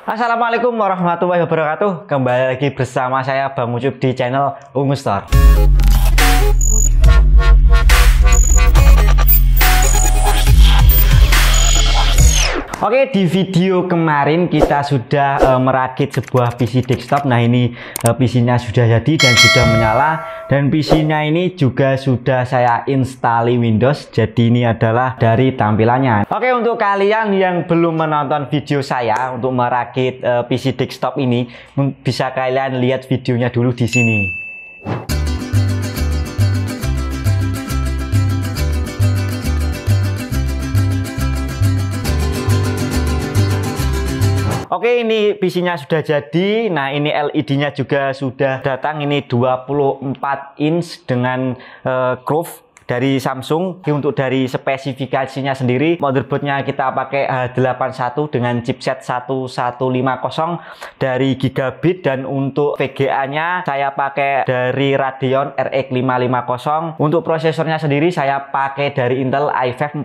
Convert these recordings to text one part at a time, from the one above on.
Assalamualaikum warahmatullahi wabarakatuh. Kembali lagi bersama saya Bang Ucup di channel Ungu Store. Oke, di video kemarin kita sudah merakit sebuah PC desktop. Nah, ini PC-nya sudah jadi dan sudah menyala, dan PC-nya ini juga sudah saya install Windows. Jadi ini adalah dari tampilannya. Oke, untuk kalian yang belum menonton video saya untuk merakit PC desktop ini, bisa kalian lihat videonya dulu di sini. Oke, ini PC-nya sudah jadi. Nah, ini LED-nya juga sudah datang. Ini 24 inch dengan curve dari Samsung. Untuk dari spesifikasinya sendiri, motherboardnya kita pakai H81 dengan chipset 1150 dari Gigabit, dan untuk VGA-nya saya pakai dari Radeon RX 550. Untuk prosesornya sendiri saya pakai dari Intel i5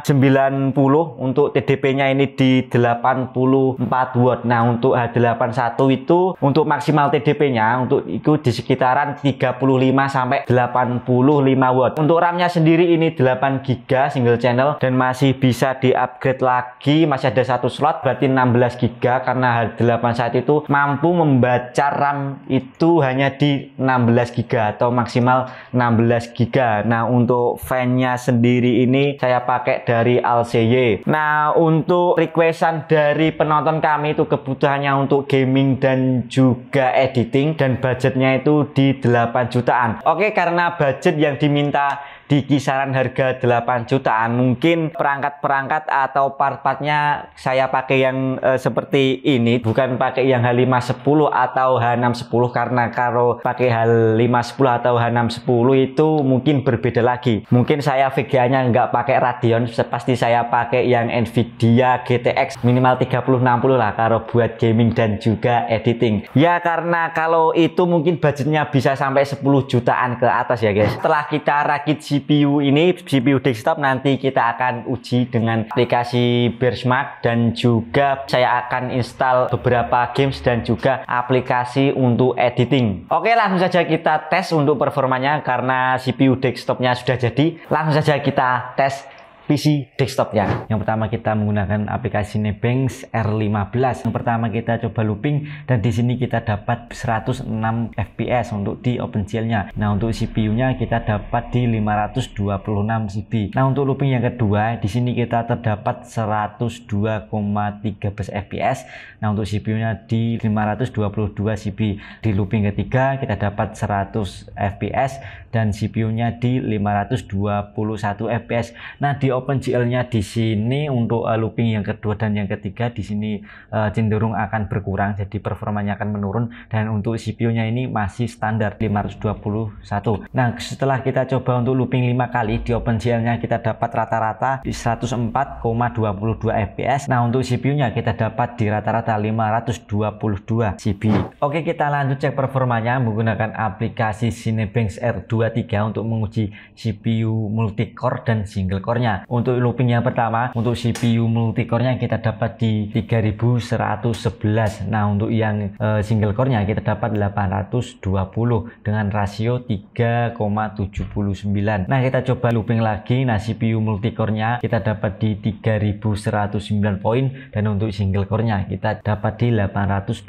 4590. Untuk TDP-nya ini di 84 watt. Nah, untuk H81 itu untuk maksimal TDP-nya untuk itu di sekitaran 35 sampai 85 watt. Untuk RAM-nya sendiri ini 8 GB single channel dan masih bisa di-upgrade lagi, masih ada satu slot, berarti 16 GB, karena H81 itu mampu membaca RAM itu hanya di 16 GB atau maksimal 16 GB. Nah, untuk fan-nya sendiri ini saya pakai dari ALCY. Nah, untuk requestan dari penonton kami itu kebutuhannya untuk gaming dan juga editing, dan budgetnya itu di 8 jutaan. Oke, karena budget yang diminta di kisaran harga 8 jutaan, mungkin perangkat-perangkat atau part-partnya saya pakai yang seperti ini, bukan pakai yang H510 atau H610, karena kalau pakai H510 atau H610 itu mungkin berbeda lagi. Mungkin saya VGA-nya nggak pakai Radeon, pasti saya pakai yang Nvidia GTX minimal 3060 lah kalau buat gaming dan juga editing. Ya, karena kalau itu mungkin budgetnya bisa sampai 10 jutaan ke atas ya guys. Setelah kita rakit CPU ini, CPU desktop, nanti kita akan uji dengan aplikasi Benchmark, dan juga saya akan install beberapa games dan juga aplikasi untuk editing. Oke, langsung saja kita tes untuk performanya. Karena CPU desktopnya sudah jadi, langsung saja kita tes PC desktopnya. Yang pertama kita menggunakan aplikasi Nebenx R15. Yang pertama kita coba looping, dan di sini kita dapat 106 fps untuk di OpenGL-nya. Nah, untuk CPU-nya kita dapat di 526 GB. Nah, untuk looping yang kedua, di sini kita terdapat 102,13 fps. Nah, untuk CPU-nya di 522 GB. Di looping ketiga kita dapat 100 fps dan CPU-nya di 521 fps. Nah, di OpenGL-nya di sini untuk looping yang kedua dan yang ketiga di sini cenderung akan berkurang, jadi performanya akan menurun, dan untuk CPU-nya ini masih standar 521. Nah, setelah kita coba untuk looping 5 kali, di OpenGL-nya kita dapat rata-rata di 104,22 fps. Nah, untuk CPU-nya kita dapat di rata-rata 522 GB. Oke, kita lanjut cek performanya menggunakan aplikasi Cinebench R23 untuk menguji CPU multicore dan single core-nya. Untuk looping yang pertama, untuk CPU multicore-nya kita dapat di 3111. Nah, untuk yang single core-nya kita dapat 820 dengan rasio 3,79. Nah, kita coba looping lagi. Nah, CPU multicore-nya kita dapat di 3109 poin, dan untuk single core-nya kita dapat di 820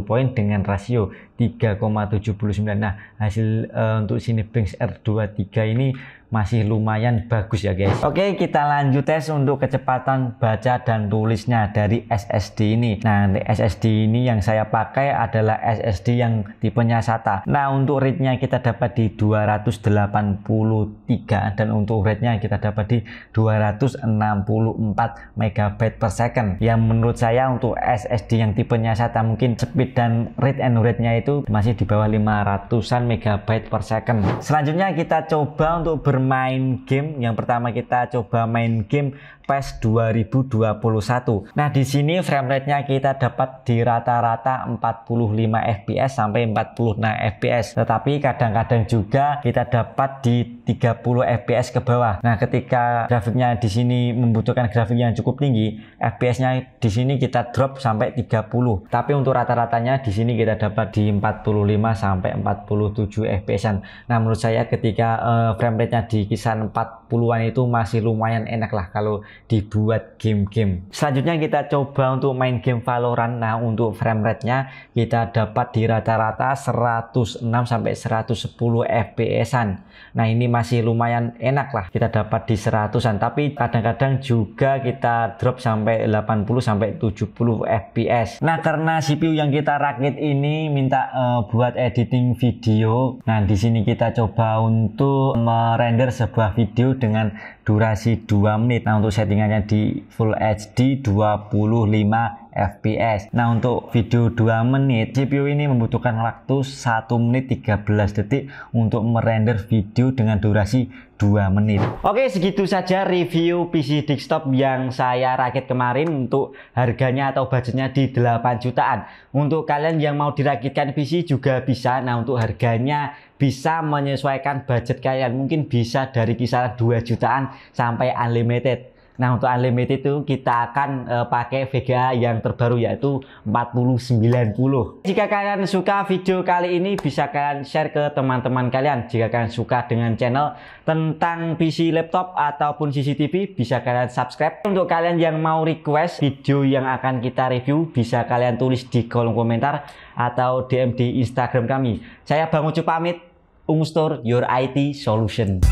poin dengan rasio 3,79. Nah, hasil untuk Cinebench R23 ini masih lumayan bagus ya guys. Oke, kita lanjut tes untuk kecepatan baca dan tulisnya dari SSD ini. Nah, SSD ini yang saya pakai adalah SSD yang tipenya SATA. Nah, untuk read-nya kita dapat di 283, dan untuk write-nya kita dapat di 264 MB per second. Yang menurut saya untuk SSD yang tipenya SATA mungkin speed dan read and write-nya itu masih di bawah 500-an MB per second. Selanjutnya kita coba untuk bermain game. Yang pertama kita coba main game PES 2021. Nah, di sini frame rate-nya kita dapat di rata-rata 45 fps sampai 46 fps. Tetapi kadang-kadang juga kita dapat di 30 fps ke bawah. Nah, ketika grafiknya di sini membutuhkan grafik yang cukup tinggi, fps-nya di sini kita drop sampai 30. Tapi untuk rata-ratanya di sini kita dapat di 45 sampai 47 fps-an. Nah, menurut saya ketika frame rate-nya di kisaran 40-an itu masih lumayan enak lah kalau dibuat game-game. Selanjutnya kita coba untuk main game Valorant. Nah, untuk frame rate-nya kita dapat di rata-rata 106 sampai 110 fps-an. Nah, ini masih lumayan enak lah, kita dapat di 100-an, tapi kadang-kadang juga kita drop sampai 80 sampai 70 fps. Nah, karena CPU yang kita rakit ini minta buat editing video. Nah, di sini kita coba untuk merender sebuah video dengan durasi 2 menit. Nah, untuk settingannya di Full HD 25 fps. Nah, untuk video 2 menit CPU ini membutuhkan waktu 1 menit 13 detik untuk merender video dengan durasi 2 menit. Oke, segitu saja review PC desktop yang saya rakit kemarin. Untuk harganya atau budgetnya di 8 jutaan. Untuk kalian yang mau dirakitkan PC juga bisa. Nah, untuk harganya bisa menyesuaikan budget kalian, mungkin bisa dari kisaran 2 jutaan sampai unlimited. Nah, untuk unlimited itu kita akan pakai VGA yang terbaru yaitu 4090. Jika kalian suka video kali ini, bisa kalian share ke teman-teman kalian. Jika kalian suka dengan channel tentang PC, laptop ataupun CCTV, bisa kalian subscribe. Untuk kalian yang mau request video yang akan kita review, bisa kalian tulis di kolom komentar atau DM di Instagram kami. Saya Bang Ucup pamit. Ungstor, your IT solution.